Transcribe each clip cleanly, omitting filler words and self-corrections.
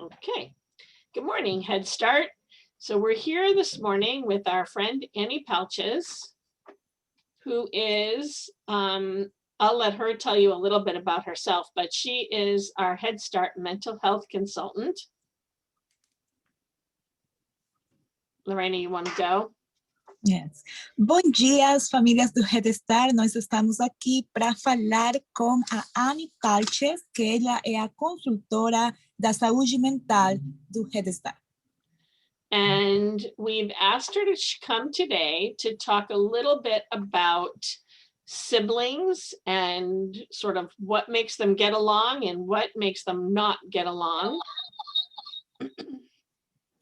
Okay, good morning, Head Start. So we're here this morning with our friend Annie Palches, who is, I'll let her tell you a little bit about herself, but she is our Head Start mental health consultant. Lorena, you want to go? Yes. Bom dia, famílias do Head Start. Nós estamos aqui para falar com a Annie Palches, que ela é a consultora da saúde mental do Head Start. And we've asked her to come today to talk a little bit about siblings and sort of what makes them get along and what makes them not get along.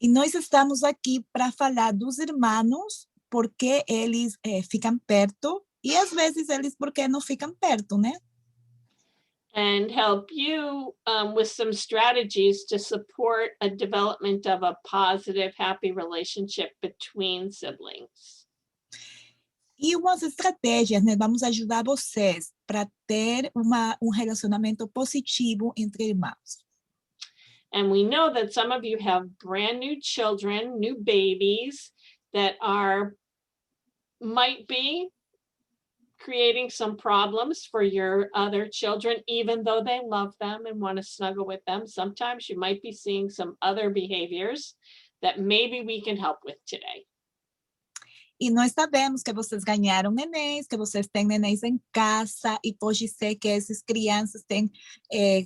E nós estamos aqui para falar dos irmãos, porque eles ficam perto, e às vezes eles porque não ficam perto, né? And help you with some strategies to support a development of a positive, happy relationship between siblings. E umas estratégias, né? Vamos ajudar vocês para ter relacionamento positivo entre irmãos. And we know that some of you have brand new children, new babies that might be creating some problems for your other children, even though they love them and want to snuggle with them. Sometimes you might be seeing some other behaviors that maybe we can help with today. E nós sabemos que vocês ganharam nenéns, que vocês têm nenéns em casa, e pode ser que essas crianças estão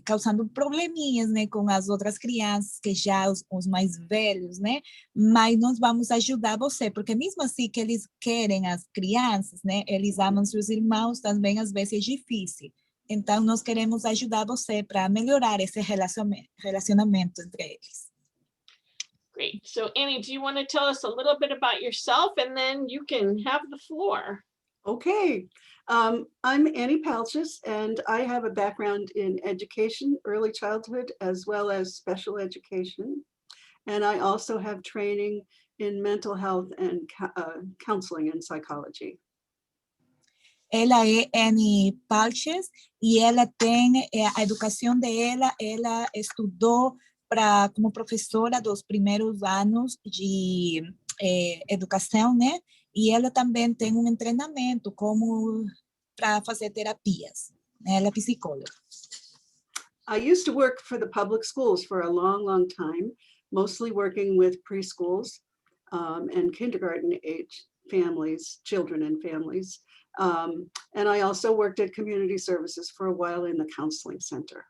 causando probleminhas, né, com as outras crianças, que já os mais velhos, né? Mas nós vamos ajudar você, porque mesmo assim que eles querem as crianças, né, eles amam seus irmãos, também às vezes é difícil. Então, nós queremos ajudar você para melhorar esse relacionamento entre eles. Great. So Annie, do you want to tell us a little bit about yourself, and then you can have the floor? Okay. I'm Annie Palches, and I have a background in education, early childhood, as well as special education. And I also have training in mental health and counseling and psychology. Ela é Annie Palches e ela tem a educação dela, ela estudou como professora dos primeiros anos de educação, né? E ela também tem treinamento para fazer terapias. Ela é psicóloga. I used to work for the public schools for a long, long time, mostly working with preschools and kindergarten age families, children and families. And I also worked at community services for a while in the counseling center.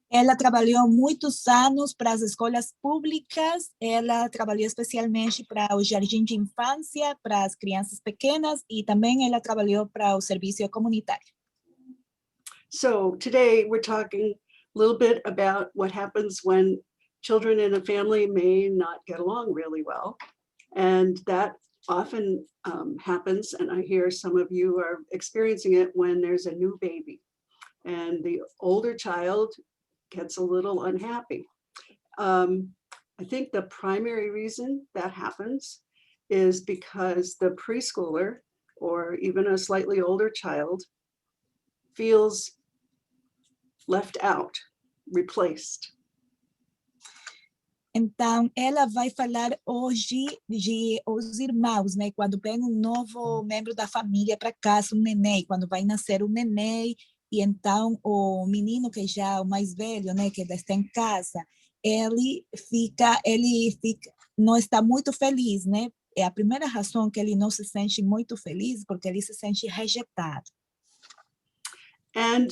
Ela trabalhou muitos anos para as escolas públicas, ela trabalhou especialmente para o jardim de infância, para as crianças pequenas, e também ela trabalhou para o serviço comunitário. So today we're talking a little bit about what happens when children in a family may not get along really well. And that often happens, and I hear some of you are experiencing it when there's a new baby and the older child gets a little unhappy. I think the primary reason that happens is because the preschooler or even a slightly older child feels left out, replaced. Então, ela vai falar hoje de os irmãos, né? Quando vem novo membro da família para casa, neném, quando vai nascer neném, e então o menino que já é o mais velho, né, que está em casa, ele não está muito feliz, né? É a primeira razão que ele não se sente muito feliz, porque ele se sente rejeitado. And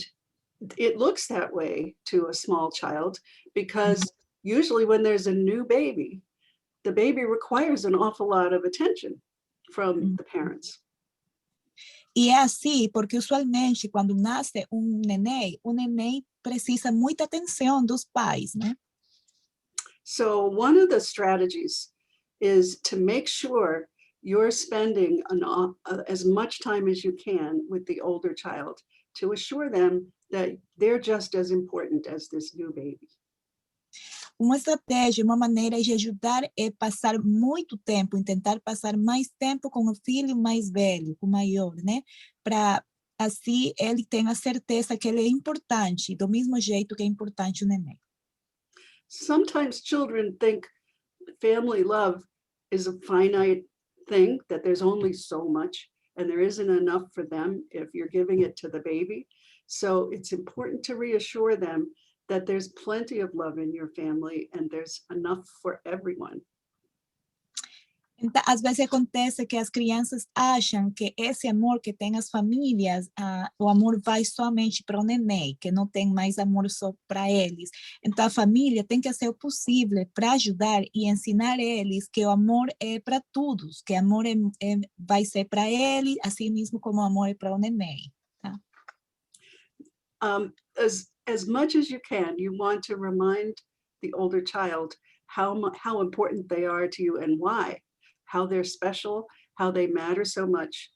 it looks that way to a small child because usually when there's a new baby, the baby requires an awful lot of attention from the parents. E é assim, porque usualmente quando nasce o neném precisa muita atenção dos pais, né? So one of the strategies is to make sure you're spending as much time as you can with the older child to assure them that they're just as important as this new baby. Uma estratégia, uma maneira de ajudar é passar muito tempo, tentar passar mais tempo com o filho mais velho, o maior, né? Para assim ele tenha certeza que ele é importante, do mesmo jeito que é importante o neném. sometimes children think family love is a finite thing, that there's only so much and there isn't enough for them if you're giving it to the baby. So it's important to reassure them that there's plenty of love in your family and there's enough for everyone. Então, às vezes acontece que as crianças acham que esse amor que tem as famílias, o amor vai somente para o neném, que não tem mais amor só para eles. Então, a família tem que fazer o possível para ajudar e ensinar eles que o amor é para todos, que o amor vai ser para ele, assim mesmo como o amor é para o neném. Tá? As much as you can, you want to remind the older child how important they are to you and why. How they're special, how they matter so much,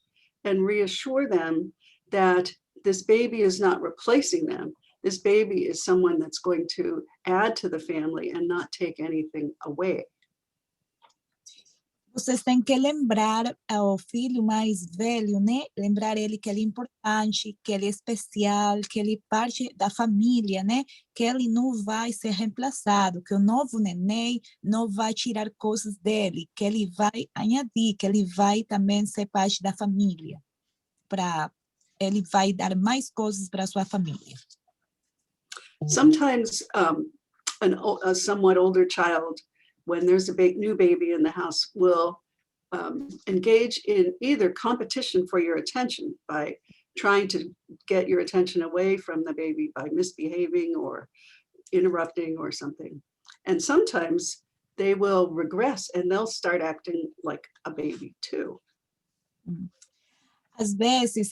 and reassure them that this baby is not replacing them. This baby is someone that's going to add to the family and not take anything away. Vocês têm que lembrar ao filho mais velho, né? Lembrar ele que ele é importante, que ele é especial, que ele é parte da família, né? Que ele não vai ser reemplaçado, que o novo neném não vai tirar coisas dele, que ele vai añadir, que ele vai também ser parte da família. Ele vai dar mais coisas para sua família. Sometimes a somewhat older child, when there's a new baby in the house, will engage in either competition for your attention by trying to get your attention away from the baby by misbehaving or interrupting or something. And sometimes they will regress and they'll start acting like a baby too. Às vezes,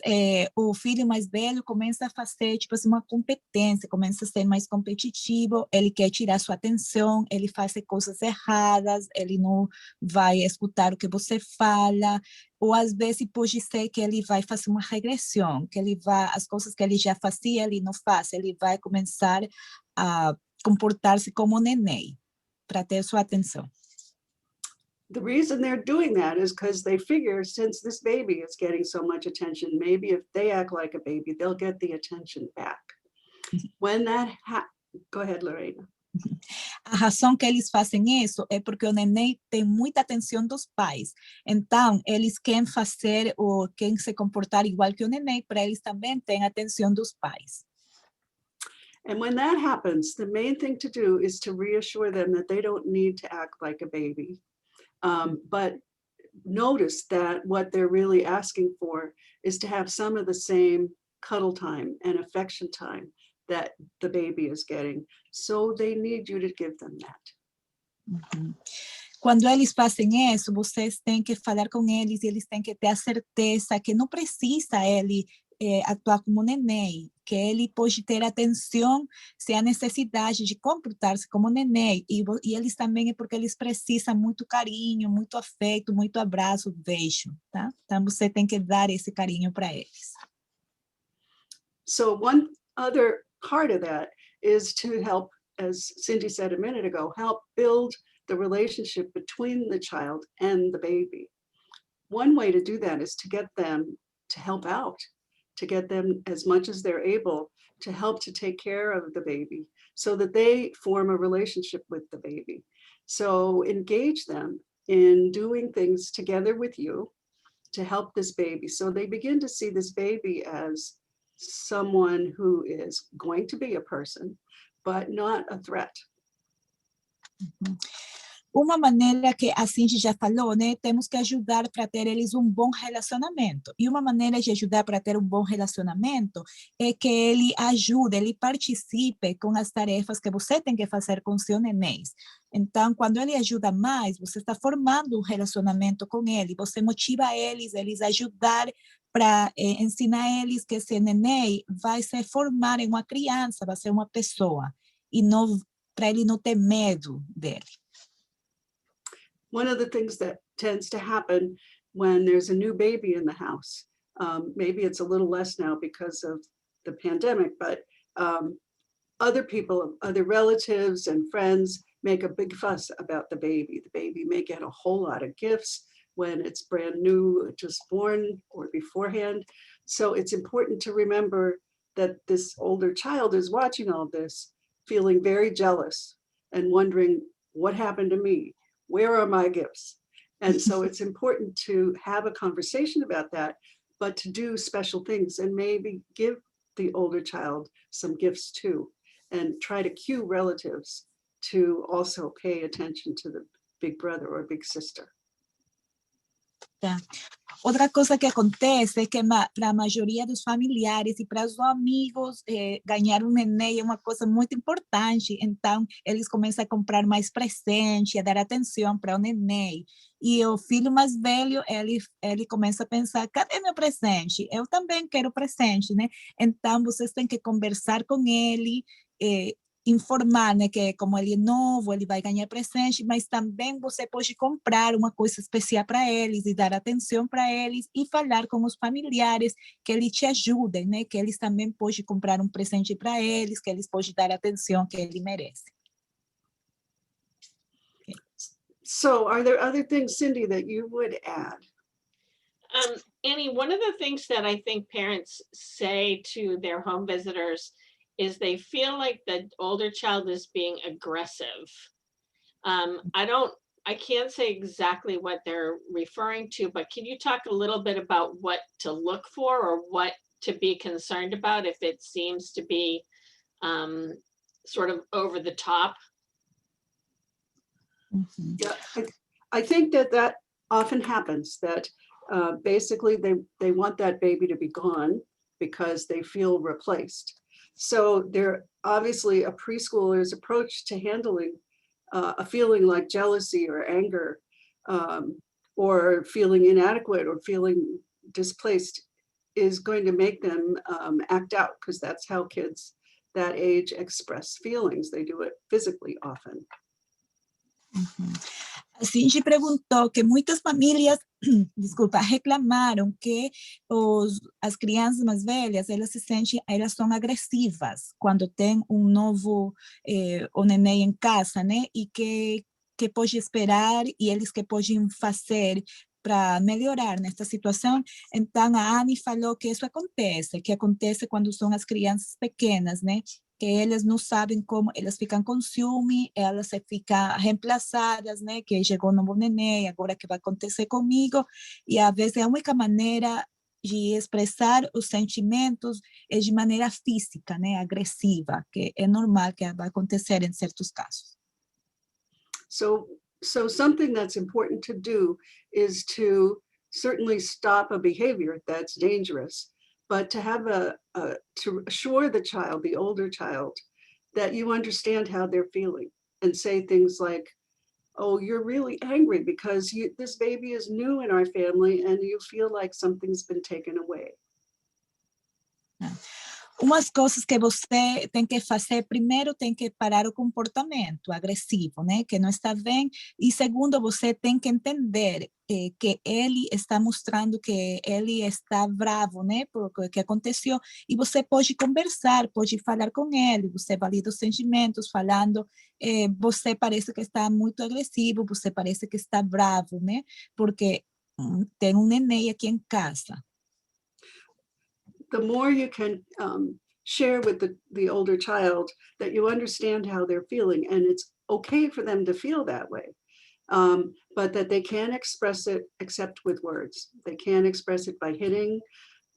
o filho mais velho começa a fazer tipo assim, uma competência, começa a ser mais competitivo, ele quer tirar sua atenção, ele faz coisas erradas, ele não vai escutar o que você fala, ou às vezes pode ser que ele vai fazer uma regressão, que ele vai, as coisas que ele já fazia, ele não faz, ele vai começar a comportar-se como neném, para ter sua atenção. The reason they're doing that is because they figure since this baby is getting so much attention, maybe if they act like a baby, they'll get the attention back. When that go ahead, Lorena. A razão que eles fazem isso é porque o neném tem muita atenção dos pais. Então, eles querem fazer ou querem se comportar igual que o neném, para eles também terem atenção dos pais. And when that happens, the main thing to do is to reassure them that they don't need to act like a baby. But notice that what they're really asking for is to have some of the same cuddle time and affection time that the baby is getting. So they need you to give them that. Uhum. Quando eles fazem isso, vocês têm que falar com eles e eles têm que ter a certeza que não precisa ele atuar como neném, que ele pode ter atenção se há necessidade de comportar-se como neném, e eles também é porque eles precisam muito carinho, muito afeto, muito abraço, beijo, tá? Então você tem que dar esse carinho para eles. So one other part of that is to help, as Cindy said a minute ago, help build the relationship between the child and the baby. One way to do that is to get them to help out, to get them as much as they're able to help to take care of the baby so that they form a relationship with the baby. So engage them in doing things together with you to help this baby. So they begin to see this baby as someone who is going to be a person, but not a threat. Uma maneira que a Cindy já falou, né, temos que ajudar para ter eles bom relacionamento. E uma maneira de ajudar para ter bom relacionamento é que ele ajude, ele participe com as tarefas que você tem que fazer com seu neném. Então, quando ele ajuda mais, você está formando relacionamento com ele, você motiva eles ajudar para ensinar eles que esse neném vai se formar em uma criança, vai ser uma pessoa, e não para ele não ter medo dele. One of the things that tends to happen when there's a new baby in the house, maybe it's a little less now because of the pandemic, but other people, other relatives and friends make a big fuss about the baby. The baby may get a whole lot of gifts when it's brand new, just born or beforehand. So it's important to remember that this older child is watching all this, feeling very jealous and wondering, what happened to me? Where are my gifts? And so it's important to have a conversation about that, but to do special things and maybe give the older child some gifts too, and try to cue relatives to also pay attention to the big brother or big sister. Tá. Outra coisa que acontece é que para a maioria dos familiares e para os amigos, ganhar um neném é uma coisa muito importante. Então, eles começam a comprar mais presente, a dar atenção para o neném. E o filho mais velho, ele começa a pensar, cadê meu presente? Eu também quero presente, né? Então, vocês têm que conversar com ele, informar, né, que como ele é novo, ele vai ganhar presente, mas também você pode comprar uma coisa especial para eles e dar atenção para eles e falar com os familiares que eles te ajudem, né, que eles também podem comprar um presente para eles, que eles podem dar a atenção que ele merece. So are there other things, Cindy, that you would add? Annie, one of the things that I think parents say to their home visitors is they feel like the older child is being aggressive. I can't say exactly what they're referring to, but can you talk a little bit about what to look for or what to be concerned about if it seems to be sort of over the top? Uhum. Yeah, I think that often happens, that basically they want that baby to be gone because they feel replaced. So they're obviously a preschooler's approach to handling a feeling like jealousy or anger, or feeling inadequate or feeling displaced is going to make them act out, because that's how kids that age express feelings. They do it physically often. Uhum. A Cindy perguntou que muitas famílias, desculpa, reclamaram que as crianças mais velhas, elas são agressivas quando tem um novo o neném em casa, né? E que pode esperar e eles que podem fazer para melhorar nesta situação. Então, a Anne falou que isso acontece, quando são as crianças pequenas, né? Que elas não sabem como, elas ficam com ciúme, elas ficam reemplaçadas, né? Que chegou um novo neném, agora o que vai acontecer comigo? E às vezes a única maneira de expressar os sentimentos é de maneira física, né? Agressiva, que é normal que vai acontecer em certos casos. So something that's important to do is to certainly stop a behavior that's dangerous, but to have to assure the child, the older child, that you understand how they're feeling, and say things like, oh, you're really angry because this baby is new in our family and you feel like something's been taken away. Umas coisas que você tem que fazer, primeiro tem que parar o comportamento agressivo, né, que não está bem, e segundo, você tem que entender que ele está mostrando que ele está bravo, né, por o que aconteceu, e você pode conversar, pode falar com ele, você valida os sentimentos, falando, você parece que está muito agressivo, você parece que está bravo, né, porque tem um neném aqui em casa. The more you can share with the older child that you understand how they're feeling, and it's okay for them to feel that way, but that they can express it except with words. They can't express it by hitting.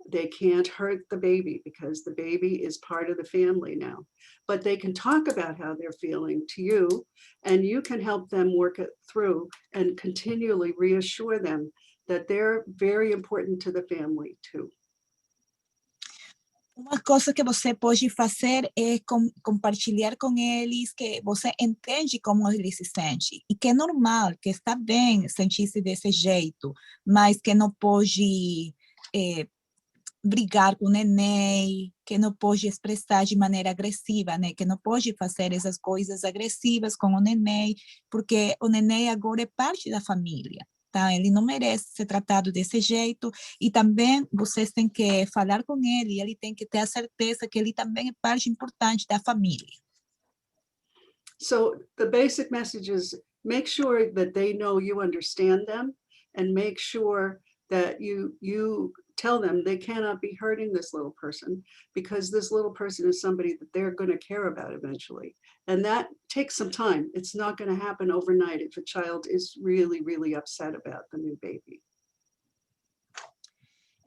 They can't hurt the baby because the baby is part of the family now. But they can talk about how they're feeling to you, and you can help them work it through and continually reassure them that they're very important to the family too. Uma coisa que você pode fazer é compartilhar com eles que você entende como eles se sentem e que é normal, que está bem sentir-se desse jeito, mas que não pode brigar com o neném, que não pode expressar de maneira agressiva, né? Que não pode fazer essas coisas agressivas com o neném, porque o neném agora é parte da família. Tá? Ele não merece ser tratado desse jeito, e também vocês têm que falar com ele, ele tem que ter a certeza que ele também é parte importante da família. So the basic message is make sure that they know you understand them, and make sure that you tell them they cannot be hurting this little person because this little person is somebody that they're going to care about eventually. And that takes some time. It's not going to happen overnight if a child is really, really upset about the new baby.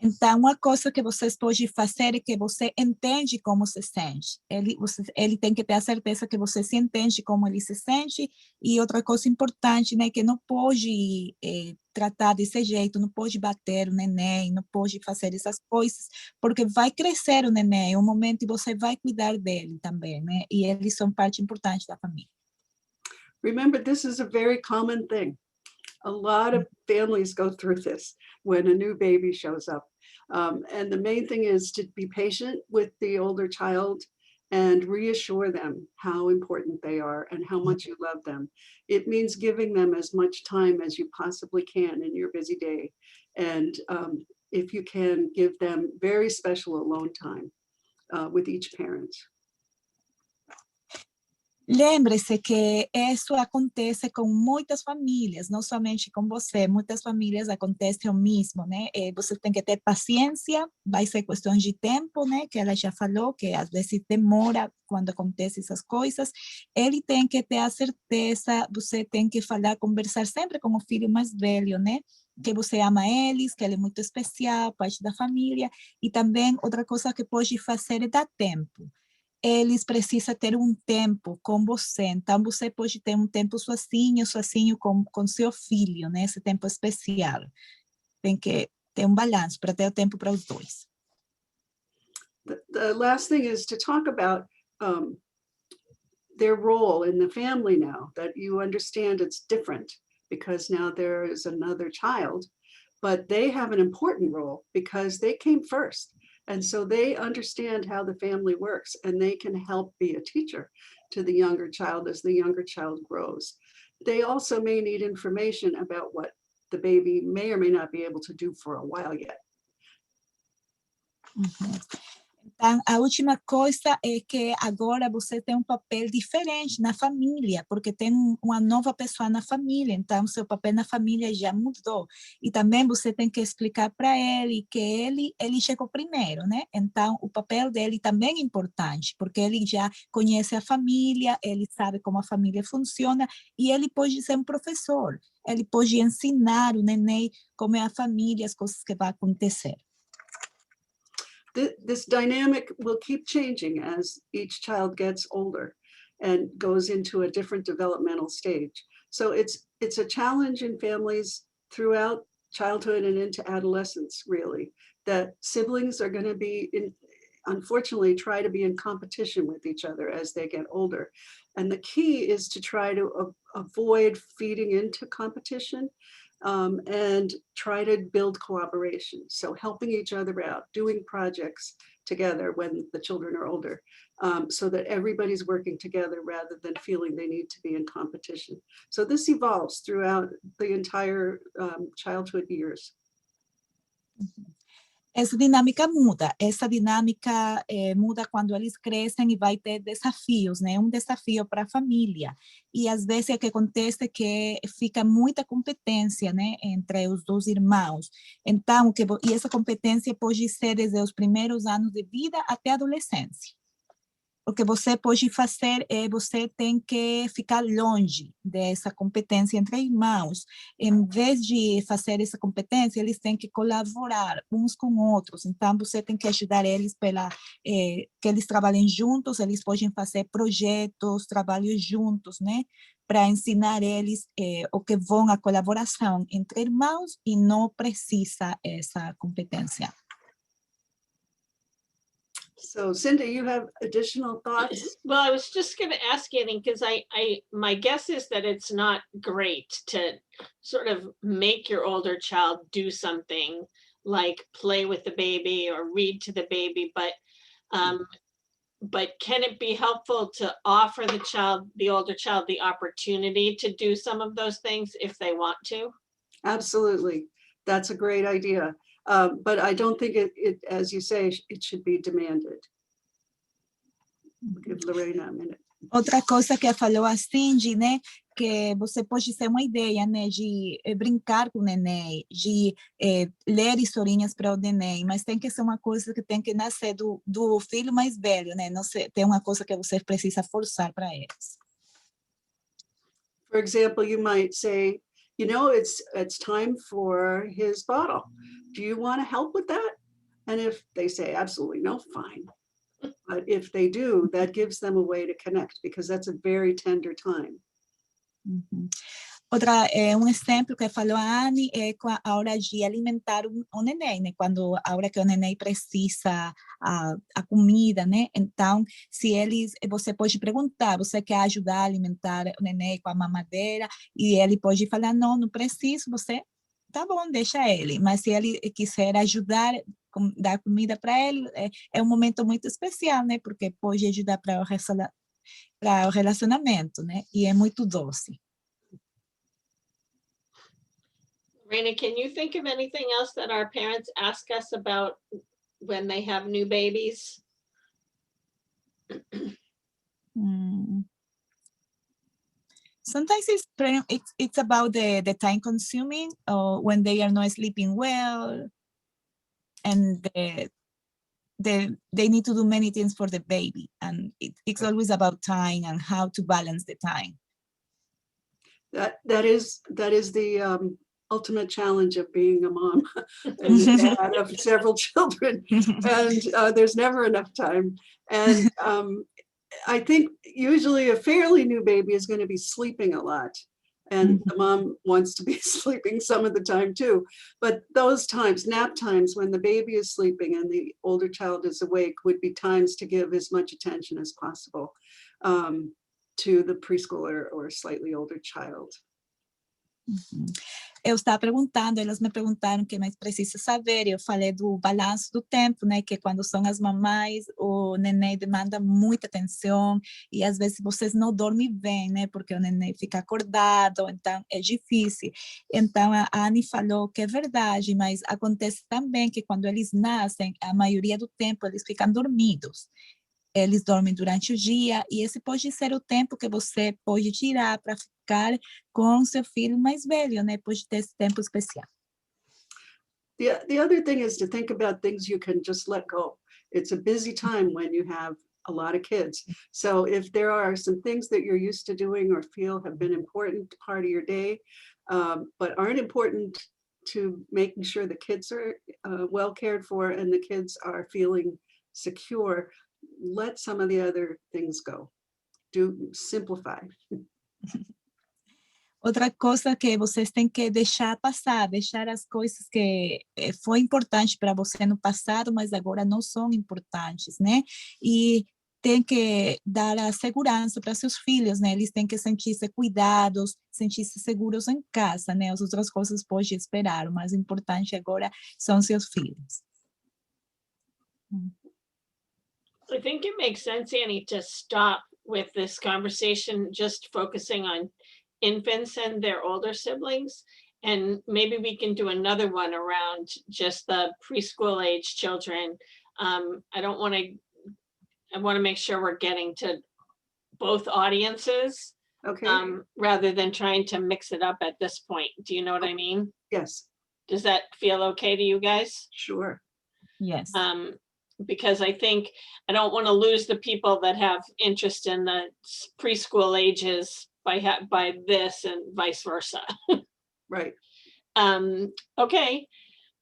Então, uma coisa que vocês podem fazer é que você entende como se sente. Ele tem que ter a certeza que você se entende como ele se sente. E outra coisa importante, né, que não pode tratar desse jeito, não pode bater o neném, não pode fazer essas coisas, porque vai crescer o neném, um momento e você vai cuidar dele também, né? E eles são parte importante da família. Remember, this is a very common thing. A lot of families go through this when a new baby shows up. And the main thing is to be patient with the older child and reassure them how important they are and how much you love them. It means giving them as much time as you possibly can in your busy day. And if you can, give them very special alone time with each parent. Lembre-se que isso acontece com muitas famílias, não somente com você. Muitas famílias acontece o mesmo, né? Você tem que ter paciência, vai ser questão de tempo, né? Que ela já falou, que às vezes demora quando acontecem essas coisas. Ele tem que ter a certeza, você tem que falar, conversar sempre com o filho mais velho, né? Que você ama eles, que ele é muito especial, parte da família. E também outra coisa que pode fazer é dar tempo. Eles precisam ter um tempo com você, então você pode ter um tempo sozinho com seu filho, né? Esse tempo especial. Tem que ter um balanço para ter o tempo para os dois. The last thing is to talk about their role in the family now, that you understand it's different because now there is another child, but they have an important role because they came first. And so they understand how the family works and they can help be a teacher to the younger child as the younger child grows. They also may need information about what the baby may or may not be able to do for a while yet. Uhum. Então, a última coisa é que agora você tem um papel diferente na família, porque tem uma nova pessoa na família, então seu papel na família já mudou. E também você tem que explicar para ele que ele chegou primeiro, né? Então, o papel dele também é importante, porque ele já conhece a família, ele sabe como a família funciona, e ele pode ser um professor, ele pode ensinar o neném como é a família, as coisas que vão acontecer. This dynamic will keep changing as each child gets older and goes into a different developmental stage. So it's a challenge in families throughout childhood and into adolescence, really, that siblings are going to be unfortunately try to be in competition with each other as they get older. And the key is to try to avoid feeding into competition and try to build cooperation. So helping each other out, doing projects together when the children are older, so that everybody's working together rather than feeling they need to be in competition. So this evolves throughout the entire childhood years. Essa dinâmica muda muda quando eles crescem e vai ter desafios, né? Um desafio para a família. E às vezes o que acontece é que fica muita competência, né? Entre os dois irmãos. Então, e essa competência pode ser desde os primeiros anos de vida até a adolescência. O que você pode fazer é você tem que ficar longe dessa competência entre irmãos. Em vez de fazer essa competência, eles têm que colaborar uns com outros. Então, você tem que ajudar eles que eles trabalhem juntos, eles podem fazer projetos, trabalhos juntos, né? Para ensinar eles o que vão a colaboração entre irmãos e não precisa essa competência. So Cindy, you have additional thoughts? Well, I was just going to ask Annie, because my guess is that it's not great to sort of make your older child do something like play with the baby or read to the baby, but can it be helpful to offer the older child, the opportunity to do some of those things if they want to? Absolutely. That's a great idea. But I don't think it, as you say, it should be demanded. We'll give Lorena a minute. Outra coisa que falou a Cindy, né, que você pode ser uma ideia, né, de brincar com o neném, de ler historinhas para o neném, mas tem que ser uma coisa que tem que nascer do filho mais velho, né, não tem uma coisa que você precisa forçar para eles. For example, you might say, you know, it's time for his bottle. Do you want to help with that? And if they say absolutely no, fine. But if they do, that gives them a way to connect because that's a very tender time. Uhum. Um exemplo que falou a Anne é com a hora de alimentar o neném, né? Quando a hora que o neném precisa a comida, né? Então, se você pode perguntar, você quer ajudar a alimentar o neném com a mamadeira? E ele pode falar, não, não preciso, tá bom, deixa ele. Mas se ele quiser ajudar, dar comida para ele, é um momento muito especial, né? Porque pode ajudar para o relacionamento, né? E é muito doce. Raina, can you think of anything else that our parents ask us about when they have new babies? Sometimes it's about the time consuming or when they are not sleeping well and they need to do many things for the baby, and it's always about time and how to balance the time. That is the ultimate challenge of being a mom and dad of several children, and there's never enough time. And I think usually a fairly new baby is going to be sleeping a lot, and the mom wants to be sleeping some of the time too. But those times, nap times, when the baby is sleeping and the older child is awake, would be times to give as much attention as possible to the preschooler or slightly older child. Eu estava perguntando, elas me perguntaram o que mais precisa saber, eu falei do balanço do tempo, né, que quando são as mamães, o neném demanda muita atenção e às vezes vocês não dormem bem, né, porque o neném fica acordado, então é difícil. Então a Anne falou que é verdade, mas acontece também que quando eles nascem, a maioria do tempo eles ficam dormidos. Eles dormem durante o dia e esse pode ser o tempo que você pode tirar para ficar com seu filho mais velho, né? Pode ter esse tempo especial. The other thing is to think about things you can just let go. It's a busy time when you have a lot of kids. So if there are some things that you're used to doing or feel have been important part of your day, but aren't important to making sure the kids are well cared for and the kids are feeling secure, let some of the other things go. Simplify. Outra coisa que vocês têm que deixar passar, deixar as coisas que foi importante para você no passado, mas agora não são importantes, né? E tem que dar a segurança para seus filhos, né? Eles têm que sentir-se cuidados, sentir-se seguros em casa, né? As outras coisas podem esperar, o mais importante agora são seus filhos. I think it makes sense, Annie, to stop with this conversation just focusing on infants and their older siblings. And maybe we can do another one around just the preschool age children. I want to make sure we're getting to both audiences. Okay. Rather than trying to mix it up at this point. Do you know what I mean? Yes. Does that feel okay to you guys? Sure. Yes. Because I think I don't want to lose the people that have interest in the preschool ages by this and vice versa. Right. Okay.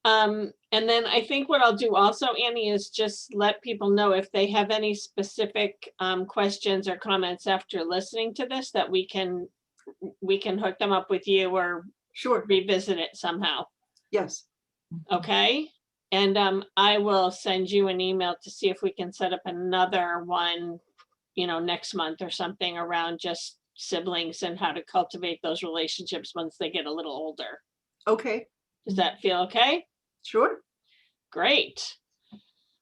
And then I think what I'll do also, Annie, is just let people know if they have any specific questions or comments after listening to this, that we can hook them up with you or Sure. revisit it somehow. Yes. Okay. And I will send you an email to see if we can set up another one, next month or something around just siblings and how to cultivate those relationships once they get a little older. Okay. Does that feel okay? Sure. Great.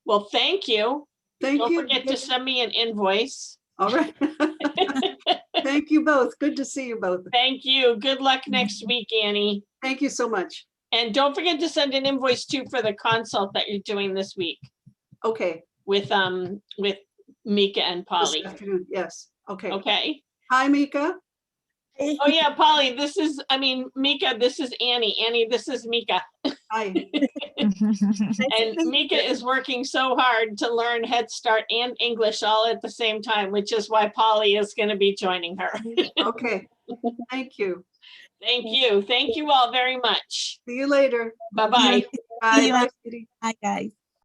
Well, thank you. Thank Don't you. forget to send me an invoice. All right. Thank you both. Good to see you both. Thank you. Good luck next week, Annie. Thank you so much. And don't forget to send an invoice too for the consult that you're doing this week Okay. with Mika and this Polly. afternoon. Yes, okay. Okay. Hi, Mika. Oh yeah, Polly, Mika, this is Annie. Annie, this is Mika. Hi. And Mika is working so hard to learn Head Start and English all at the same time, which is why Polly is going to be joining her. Okay, thank you. Thank you. Thank you all very much. See you later. Bye-bye. Bye, you. bye, sweetie. Hi, guys.